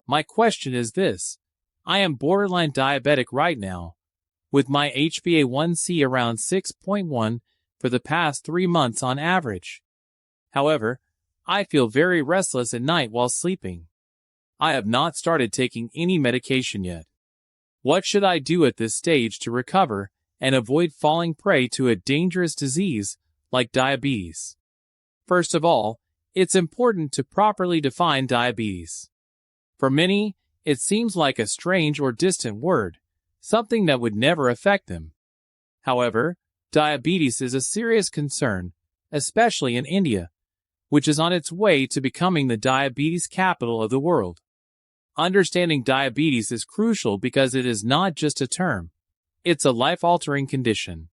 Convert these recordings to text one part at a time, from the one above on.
My question is this. I am borderline diabetic right now, with my HbA1c around 6.1 for the past 3 months on average. However, I feel very restless at night while sleeping. I have not started taking any medication yet. What should I do at this stage to recover and avoid falling prey to a dangerous disease like diabetes? First of all, it's important to properly define diabetes. For many, it seems like a strange or distant word, something that would never affect them. However, diabetes is a serious concern, especially in India, which is on its way to becoming the diabetes capital of the world. Understanding diabetes is crucial because it is not just a term. It's a life-altering condition.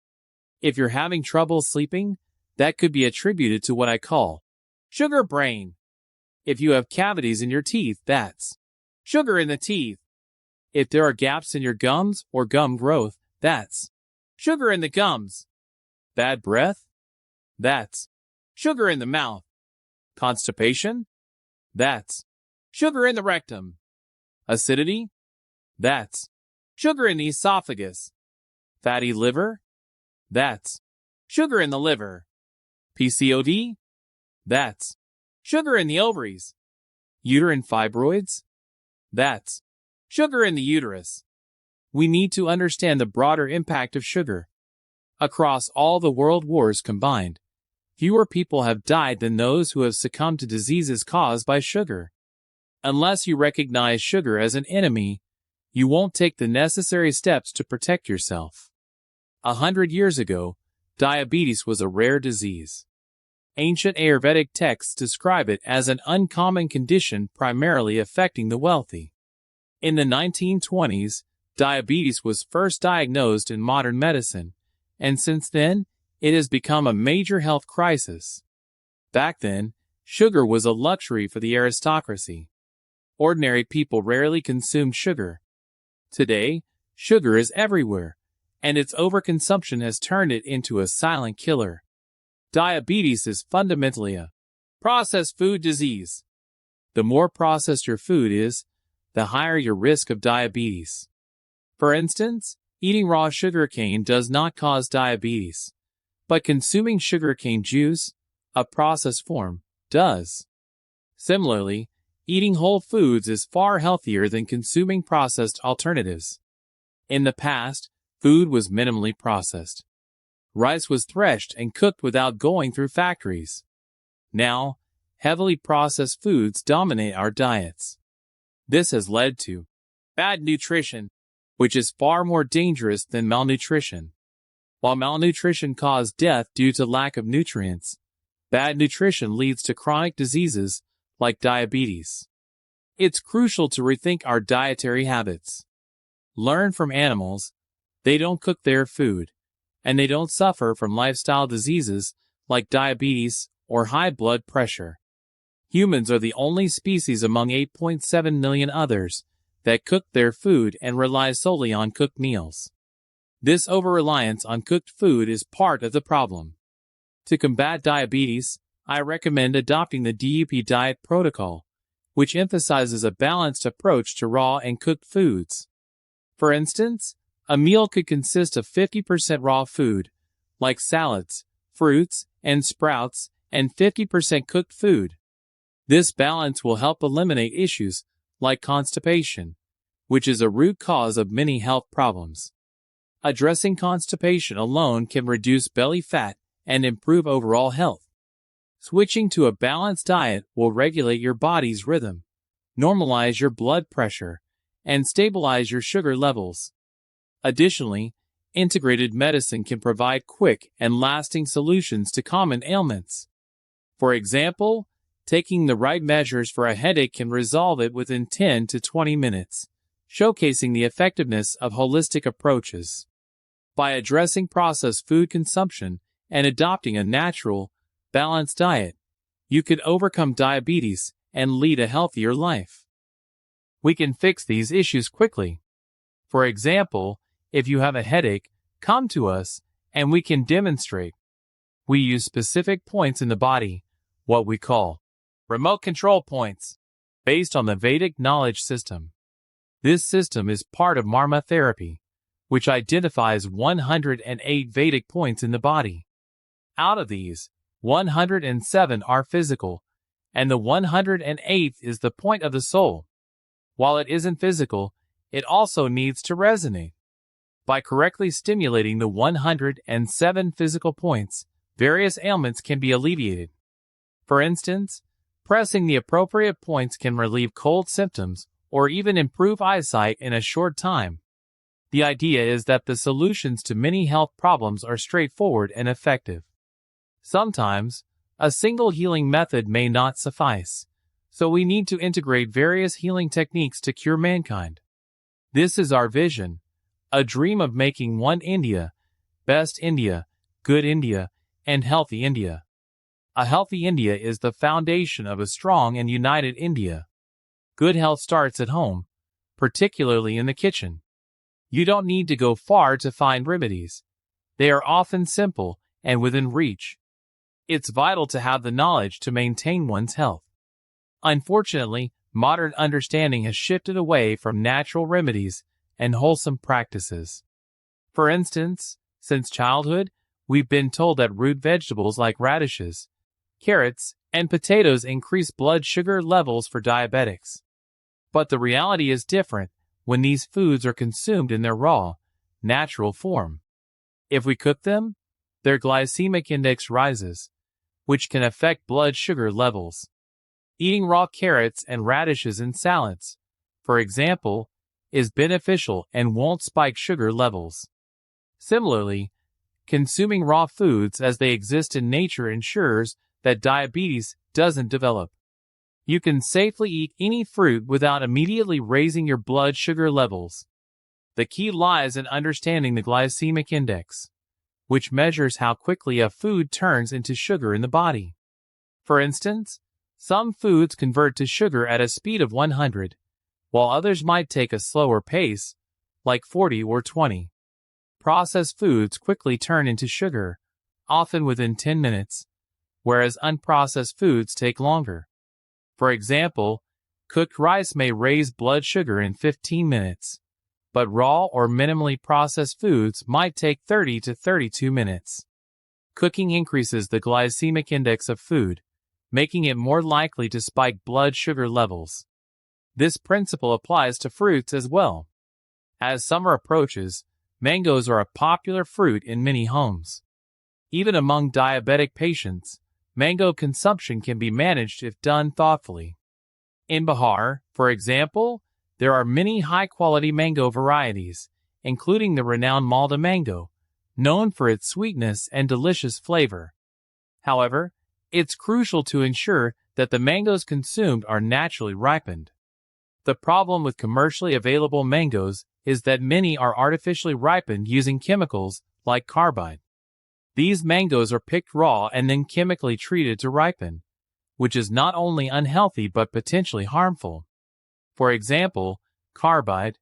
If you're having trouble sleeping, that could be attributed to what I call sugar brain. If you have cavities in your teeth, that's sugar in the teeth. If there are gaps in your gums or gum growth, that's sugar in the gums. Bad breath? That's sugar in the mouth. Constipation? That's sugar in the rectum. Acidity? That's sugar in the esophagus. Fatty liver? That's sugar in the liver. PCOD? That's sugar in the ovaries. Uterine fibroids? That's sugar in the uterus. We need to understand the broader impact of sugar. Across all the world wars combined, fewer people have died than those who have succumbed to diseases caused by sugar. Unless you recognize sugar as an enemy, you won't take the necessary steps to protect yourself. 100 years ago, diabetes was a rare disease. Ancient Ayurvedic texts describe it as an uncommon condition primarily affecting the wealthy. In the 1920s, diabetes was first diagnosed in modern medicine, and since then, it has become a major health crisis. Back then, sugar was a luxury for the aristocracy. Ordinary people rarely consumed sugar. Today, sugar is everywhere, and its overconsumption has turned it into a silent killer. Diabetes is fundamentally a processed food disease. The more processed your food is, the higher your risk of diabetes. For instance, eating raw sugarcane does not cause diabetes, but consuming sugarcane juice, a processed form, does. Similarly, eating whole foods is far healthier than consuming processed alternatives. In the past, food was minimally processed. Rice was threshed and cooked without going through factories. Now, heavily processed foods dominate our diets. This has led to bad nutrition, which is far more dangerous than malnutrition. While malnutrition causes death due to lack of nutrients, bad nutrition leads to chronic diseases like diabetes. It's crucial to rethink our dietary habits. Learn from animals. They don't cook their food, and they don't suffer from lifestyle diseases like diabetes or high blood pressure. Humans are the only species among 8.7 million others that cook their food and rely solely on cooked meals. This over-reliance on cooked food is part of the problem. To combat diabetes, I recommend adopting the DUP diet protocol, which emphasizes a balanced approach to raw and cooked foods. For instance, a meal could consist of 50% raw food, like salads, fruits, and sprouts, and 50% cooked food. This balance will help eliminate issues like constipation, which is a root cause of many health problems. Addressing constipation alone can reduce belly fat and improve overall health. Switching to a balanced diet will regulate your body's rhythm, normalize your blood pressure, and stabilize your sugar levels. Additionally, integrated medicine can provide quick and lasting solutions to common ailments. For example, taking the right measures for a headache can resolve it within 10 to 20 minutes, showcasing the effectiveness of holistic approaches. By addressing processed food consumption and adopting a natural, balanced diet, you could overcome diabetes and lead a healthier life. We can fix these issues quickly. For example, if you have a headache, come to us and we can demonstrate. We use specific points in the body, what we call remote control points, based on the Vedic knowledge system. This system is part of Marma therapy, which identifies 108 Vedic points in the body. Out of these, 107 are physical, and the 108th is the point of the soul. While it isn't physical, it also needs to resonate. By correctly stimulating the 107 physical points, various ailments can be alleviated. For instance, pressing the appropriate points can relieve cold symptoms or even improve eyesight in a short time. The idea is that the solutions to many health problems are straightforward and effective. Sometimes, a single healing method may not suffice, so we need to integrate various healing techniques to cure mankind. This is our vision, a dream of making one India, best India, good India, and healthy India. A healthy India is the foundation of a strong and united India. Good health starts at home, particularly in the kitchen. You don't need to go far to find remedies. They are often simple and within reach. It's vital to have the knowledge to maintain one's health. Unfortunately, modern understanding has shifted away from natural remedies and wholesome practices. For instance, since childhood, we've been told that root vegetables like radishes, carrots, and potatoes increase blood sugar levels for diabetics. But the reality is different when these foods are consumed in their raw, natural form. If we cook them, their glycemic index rises, which can affect blood sugar levels. Eating raw carrots and radishes in salads, for example, is beneficial and won't spike sugar levels. Similarly, consuming raw foods as they exist in nature ensures that diabetes doesn't develop. You can safely eat any fruit without immediately raising your blood sugar levels. The key lies in understanding the glycemic index, which measures how quickly a food turns into sugar in the body. For instance, some foods convert to sugar at a speed of 100, while others might take a slower pace, like 40 or 20. Processed foods quickly turn into sugar, often within 10 minutes, whereas unprocessed foods take longer. For example, cooked rice may raise blood sugar in 15 minutes, but raw or minimally processed foods might take 30 to 32 minutes. Cooking increases the glycemic index of food, making it more likely to spike blood sugar levels. This principle applies to fruits as well. As summer approaches, mangoes are a popular fruit in many homes. Even among diabetic patients, mango consumption can be managed if done thoughtfully. In Bihar, for example, there are many high-quality mango varieties, including the renowned Malda mango, known for its sweetness and delicious flavor. However, it's crucial to ensure that the mangoes consumed are naturally ripened. The problem with commercially available mangoes is that many are artificially ripened using chemicals like carbide. These mangoes are picked raw and then chemically treated to ripen, which is not only unhealthy but potentially harmful. For example, carbide,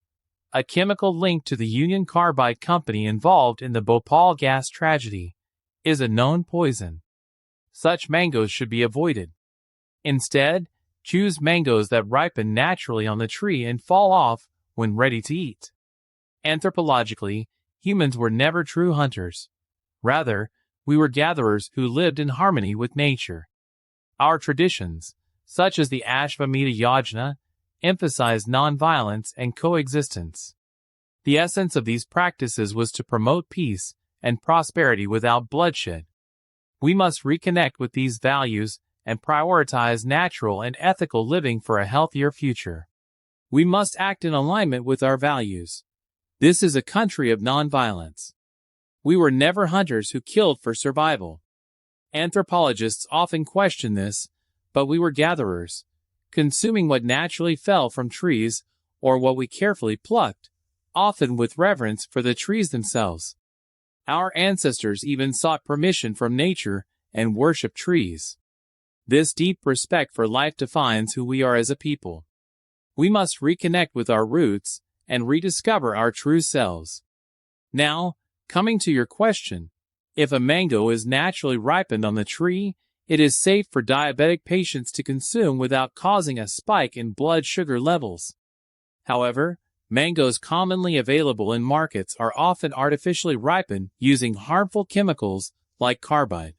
a chemical linked to the Union Carbide Company involved in the Bhopal gas tragedy, is a known poison. Such mangoes should be avoided. Instead, choose mangoes that ripen naturally on the tree and fall off when ready to eat. Anthropologically, humans were never true hunters. Rather, we were gatherers who lived in harmony with nature. Our traditions, such as the Ashvamedha Yajna, emphasized nonviolence and coexistence. The essence of these practices was to promote peace and prosperity without bloodshed. We must reconnect with these values and prioritize natural and ethical living for a healthier future. We must act in alignment with our values. This is a country of nonviolence. We were never hunters who killed for survival. Anthropologists often question this, but we were gatherers, consuming what naturally fell from trees or what we carefully plucked, often with reverence for the trees themselves. Our ancestors even sought permission from nature and worshiped trees. This deep respect for life defines who we are as a people. We must reconnect with our roots and rediscover our true selves. Now, coming to your question, if a mango is naturally ripened on the tree, It is safe for diabetic patients to consume without causing a spike in blood sugar levels. However, mangoes commonly available in markets are often artificially ripened using harmful chemicals like carbide.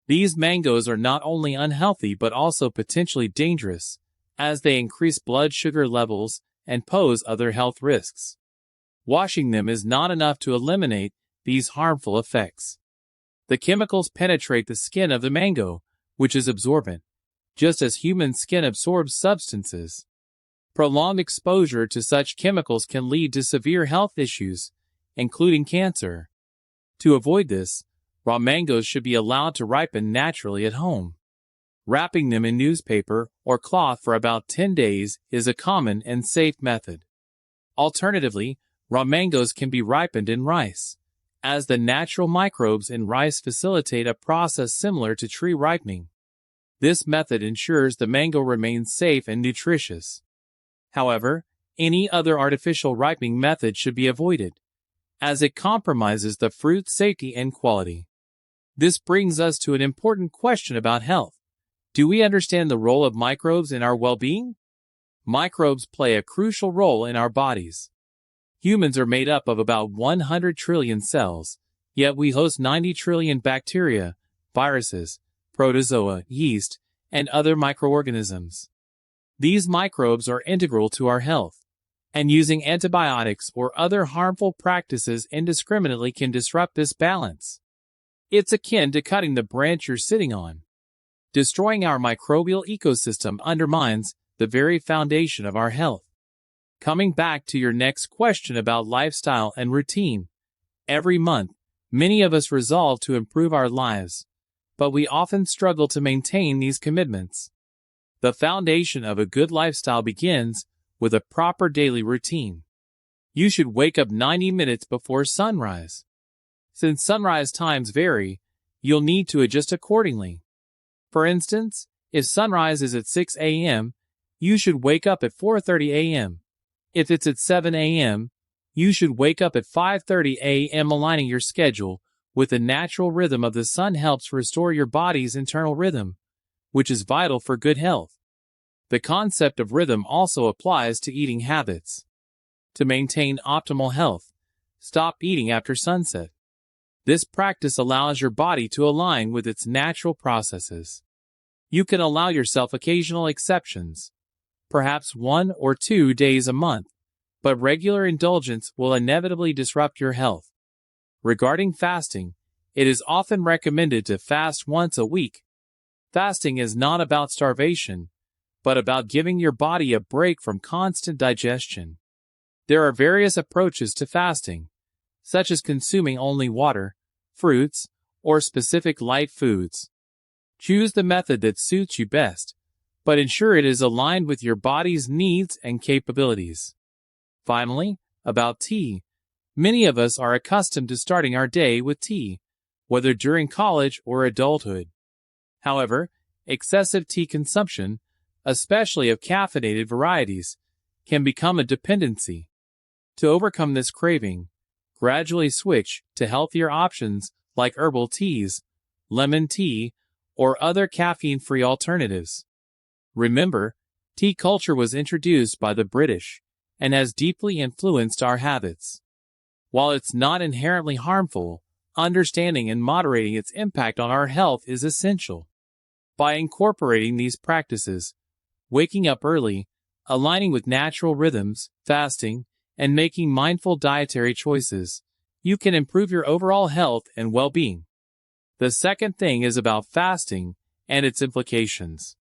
These mangoes are not only unhealthy but also potentially dangerous, as they increase blood sugar levels and pose other health risks. Washing them is not enough to eliminate these harmful effects. The chemicals penetrate the skin of the mango, which is absorbent, just as human skin absorbs substances. Prolonged exposure to such chemicals can lead to severe health issues, including cancer. To avoid this, raw mangoes should be allowed to ripen naturally at home. Wrapping them in newspaper or cloth for about 10 days is a common and safe method. Alternatively, raw mangoes can be ripened in rice, as the natural microbes in rice facilitate a process similar to tree ripening. This method ensures the mango remains safe and nutritious. However, any other artificial ripening method should be avoided, as it compromises the fruit's safety and quality. This brings us to an important question about health. Do we understand the role of microbes in our well-being? Microbes play a crucial role in our bodies. Humans are made up of about 100 trillion cells, yet we host 90 trillion bacteria, viruses, protozoa, yeast, and other microorganisms. These microbes are integral to our health, and using antibiotics or other harmful practices indiscriminately can disrupt this balance. It's akin to cutting the branch you're sitting on. Destroying our microbial ecosystem undermines the very foundation of our health. Coming back to your next question about lifestyle and routine. Every month, many of us resolve to improve our lives, but we often struggle to maintain these commitments. The foundation of a good lifestyle begins with a proper daily routine. You should wake up 90 minutes before sunrise. Since sunrise times vary, you'll need to adjust accordingly. For instance, if sunrise is at 6 a.m., you should wake up at 4:30 a.m. If it's at 7 a.m., you should wake up at 5:30 a.m. Aligning your schedule with the natural rhythm of the sun helps restore your body's internal rhythm, which is vital for good health. The concept of rhythm also applies to eating habits. To maintain optimal health, stop eating after sunset. This practice allows your body to align with its natural processes. You can allow yourself occasional exceptions, perhaps 1 or 2 days a month, but regular indulgence will inevitably disrupt your health. Regarding fasting, it is often recommended to fast once a week. Fasting is not about starvation, but about giving your body a break from constant digestion. There are various approaches to fasting, such as consuming only water, fruits, or specific light foods. Choose the method that suits you best, but ensure it is aligned with your body's needs and capabilities. Finally, about tea. Many of us are accustomed to starting our day with tea, whether during college or adulthood. However, excessive tea consumption, especially of caffeinated varieties, can become a dependency. To overcome this craving, gradually switch to healthier options like herbal teas, lemon tea, or other caffeine-free alternatives. Remember, tea culture was introduced by the British and has deeply influenced our habits. While it's not inherently harmful, understanding and moderating its impact on our health is essential. By incorporating these practices, waking up early, aligning with natural rhythms, fasting, and making mindful dietary choices, you can improve your overall health and well-being. The second thing is about fasting and its implications.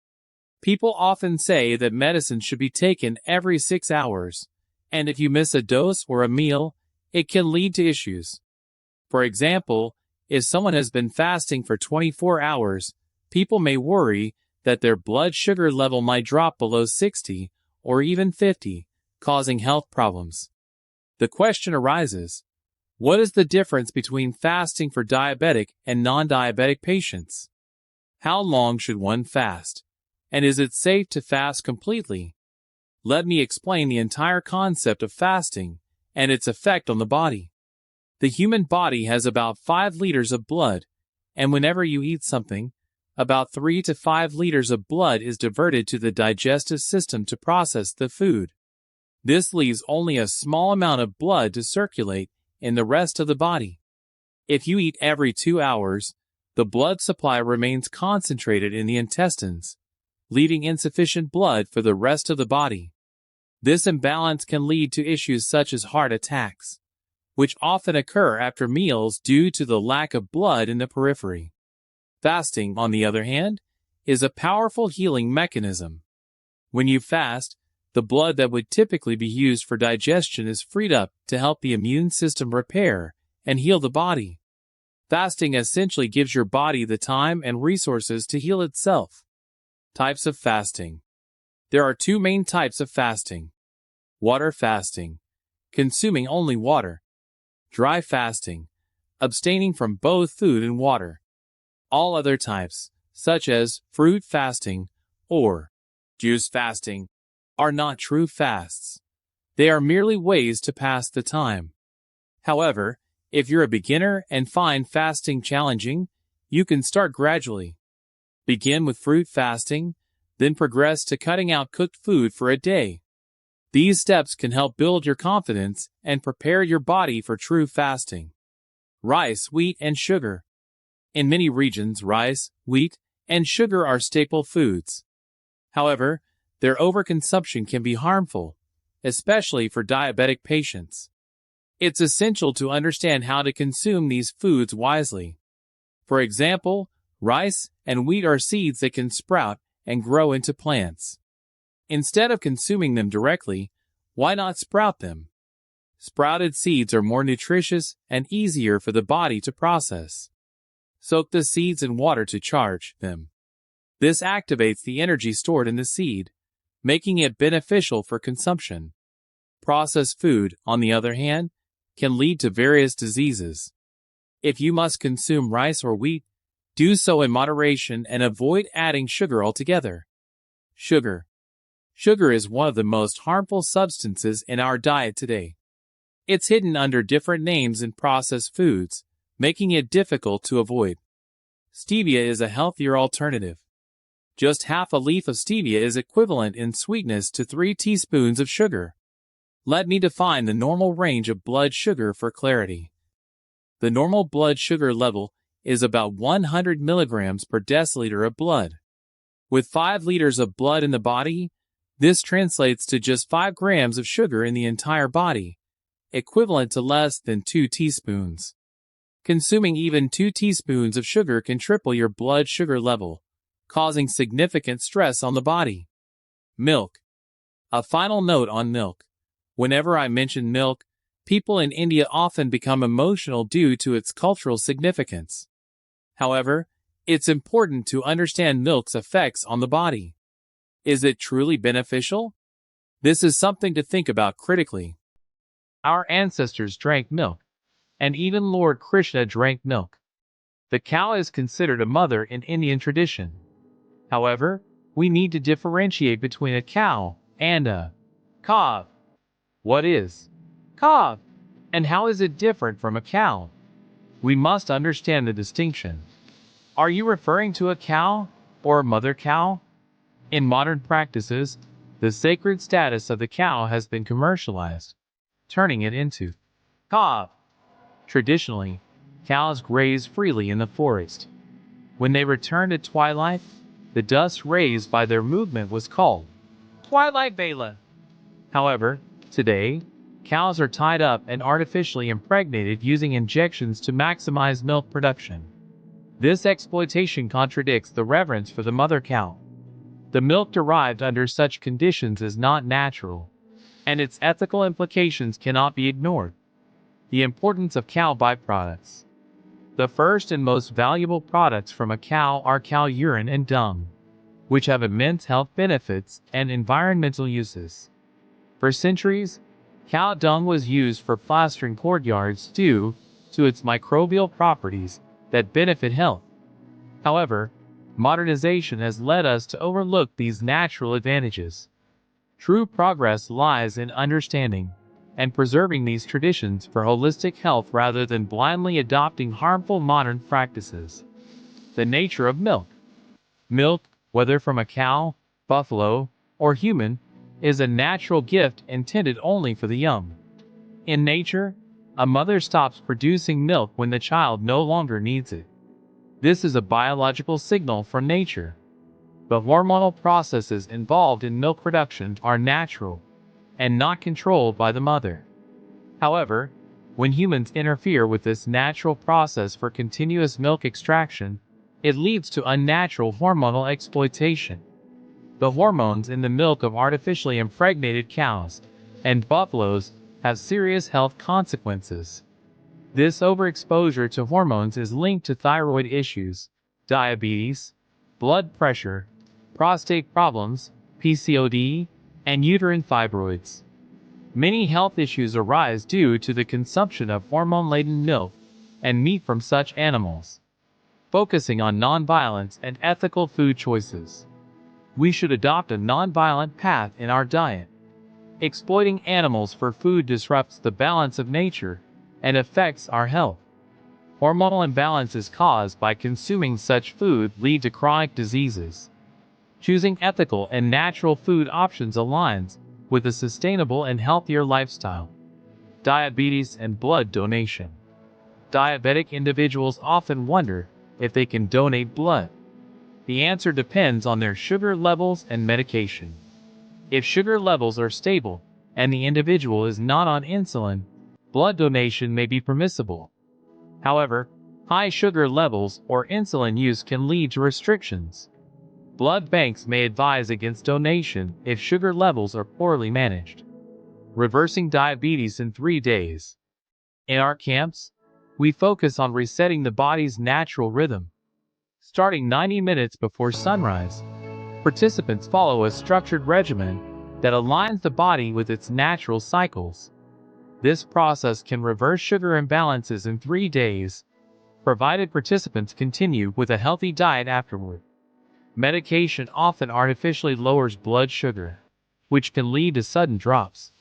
People often say that medicine should be taken every 6 hours, and if you miss a dose or a meal, it can lead to issues. For example, if someone has been fasting for 24 hours, people may worry that their blood sugar level might drop below 60 or even 50, causing health problems. The question arises, what is the difference between fasting for diabetic and non-diabetic patients? How long should one fast? And is it safe to fast completely? Let me explain the entire concept of fasting and its effect on the body. The human body has about 5 liters of blood, and whenever you eat something, About 3 to 5 liters of blood is diverted to the digestive system to process the food. This leaves only a small amount of blood to circulate in the rest of the body. If you eat every 2 hours, the blood supply remains concentrated in the intestines, leaving insufficient blood for the rest of the body. This imbalance can lead to issues such as heart attacks, which often occur after meals due to the lack of blood in the periphery. Fasting, on the other hand, is a powerful healing mechanism. When you fast, the blood that would typically be used for digestion is freed up to help the immune system repair and heal the body. Fasting essentially gives your body the time and resources to heal itself. Types of fasting. There are 2 main types of fasting. Water fasting, consuming only water. Dry fasting, abstaining from both food and water. All other types, such as fruit fasting or juice fasting, are not true fasts. They are merely ways to pass the time. However, if you're a beginner and find fasting challenging, you can start gradually. Begin with fruit fasting, then progress to cutting out cooked food for a day. These steps can help build your confidence and prepare your body for true fasting. Rice, wheat, and sugar. In many regions, rice, wheat, and sugar are staple foods. However, their overconsumption can be harmful, especially for diabetic patients. It's essential to understand how to consume these foods wisely. For example, rice and wheat are seeds that can sprout and grow into plants. Instead of consuming them directly, why not sprout them? Sprouted seeds are more nutritious and easier for the body to process. Soak the seeds in water to charge them. This activates the energy stored in the seed, making it beneficial for consumption. Processed food, on the other hand, can lead to various diseases. If you must consume rice or wheat, do so in moderation and avoid adding sugar altogether. Sugar. Sugar is one of the most harmful substances in our diet today. It's hidden under different names in processed foods, making it difficult to avoid. Stevia is a healthier alternative. Just half a leaf of stevia is equivalent in sweetness to 3 teaspoons of sugar. Let me define the normal range of blood sugar for clarity. The normal blood sugar level is about 100 milligrams per deciliter of blood. With 5 liters of blood in the body, this translates to just 5 grams of sugar in the entire body, equivalent to less than 2 teaspoons. Consuming even 2 teaspoons of sugar can triple your blood sugar level, causing significant stress on the body. Milk. A final note on milk. Whenever I mention milk, people in India often become emotional due to its cultural significance. However, it's important to understand milk's effects on the body. Is it truly beneficial? This is something to think about critically. Our ancestors drank milk, and even Lord Krishna drank milk. The cow is considered a mother in Indian tradition. However, we need to differentiate between a cow and a calf. What is calf, and how is it different from a cow? We must understand the distinction. Are you referring to a cow or a mother cow? In modern practices, the sacred status of the cow has been commercialized, turning it into calf. Traditionally, cows graze freely in the forest. When they returned at twilight, the dust raised by their movement was called twilight Bela. However, today, cows are tied up and artificially impregnated using injections to maximize milk production. This exploitation contradicts the reverence for the mother cow. The milk derived under such conditions is not natural, and its ethical implications cannot be ignored. The importance of cow byproducts. The first and most valuable products from a cow are cow urine and dung, which have immense health benefits and environmental uses. For centuries, cow dung was used for plastering courtyards due to its microbial properties that benefit health. However, modernization has led us to overlook these natural advantages. True progress lies in understanding and preserving these traditions for holistic health rather than blindly adopting harmful modern practices. The nature of milk. Milk, whether from a cow, buffalo, or human, is a natural gift intended only for the young. In nature, a mother stops producing milk when the child no longer needs it. This is a biological signal from nature. The hormonal processes involved in milk production are natural and not controlled by the mother. However, when humans interfere with this natural process for continuous milk extraction, it leads to unnatural hormonal exploitation. The hormones in the milk of artificially impregnated cows and buffaloes have serious health consequences. This overexposure to hormones is linked to thyroid issues, diabetes, blood pressure, prostate problems, PCOD, and uterine fibroids. Many health issues arise due to the consumption of hormone-laden milk and meat from such animals. Focusing on nonviolence and ethical food choices. We should adopt a nonviolent path in our diet. Exploiting animals for food disrupts the balance of nature and affects our health. Hormonal imbalances caused by consuming such food lead to chronic diseases. Choosing ethical and natural food options aligns with a sustainable and healthier lifestyle. Diabetes and blood donation. Diabetic individuals often wonder if they can donate blood. The answer depends on their sugar levels and medication. If sugar levels are stable and the individual is not on insulin, blood donation may be permissible. However, high sugar levels or insulin use can lead to restrictions. Blood banks may advise against donation if sugar levels are poorly managed. Reversing diabetes in 3 days. In our camps, we focus on resetting the body's natural rhythm. Starting 90 minutes before sunrise, participants follow a structured regimen that aligns the body with its natural cycles. This process can reverse sugar imbalances in 3 days, provided participants continue with a healthy diet afterward. Medication often artificially lowers blood sugar, which can lead to sudden drops.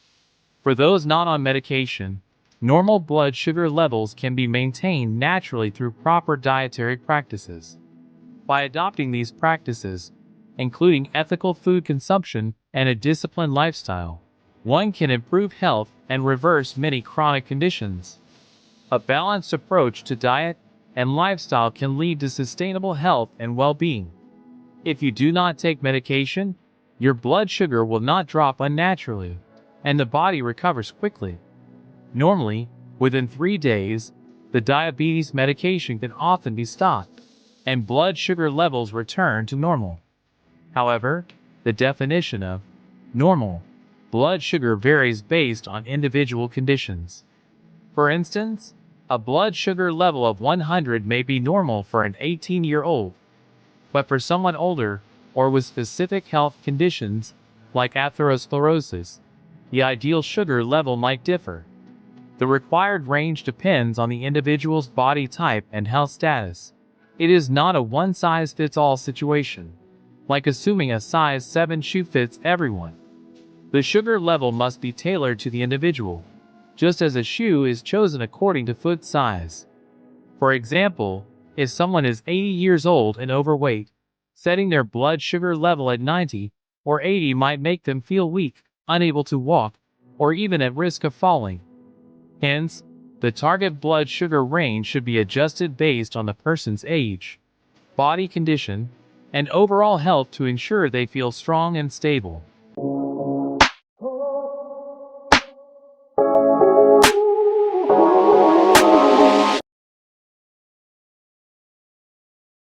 For those not on medication, normal blood sugar levels can be maintained naturally through proper dietary practices. By adopting these practices, including ethical food consumption and a disciplined lifestyle, one can improve health and reverse many chronic conditions. A balanced approach to diet and lifestyle can lead to sustainable health and well-being. If you do not take medication, your blood sugar will not drop unnaturally, and the body recovers quickly. Normally, within 3 days, the diabetes medication can often be stopped, and blood sugar levels return to normal. However, the definition of normal blood sugar varies based on individual conditions. For instance, a blood sugar level of 100 may be normal for an 18-year-old, but for someone older or with specific health conditions like atherosclerosis, the ideal sugar level might differ. The required range depends on the individual's body type and health status. It is not a one-size-fits-all situation, like assuming a size 7 shoe fits everyone. The sugar level must be tailored to the individual, just as a shoe is chosen according to foot size. For example, if someone is 80 years old and overweight, setting their blood sugar level at 90 or 80 might make them feel weak, unable to walk, or even at risk of falling. Hence, the target blood sugar range should be adjusted based on the person's age, body condition, and overall health to ensure they feel strong and stable.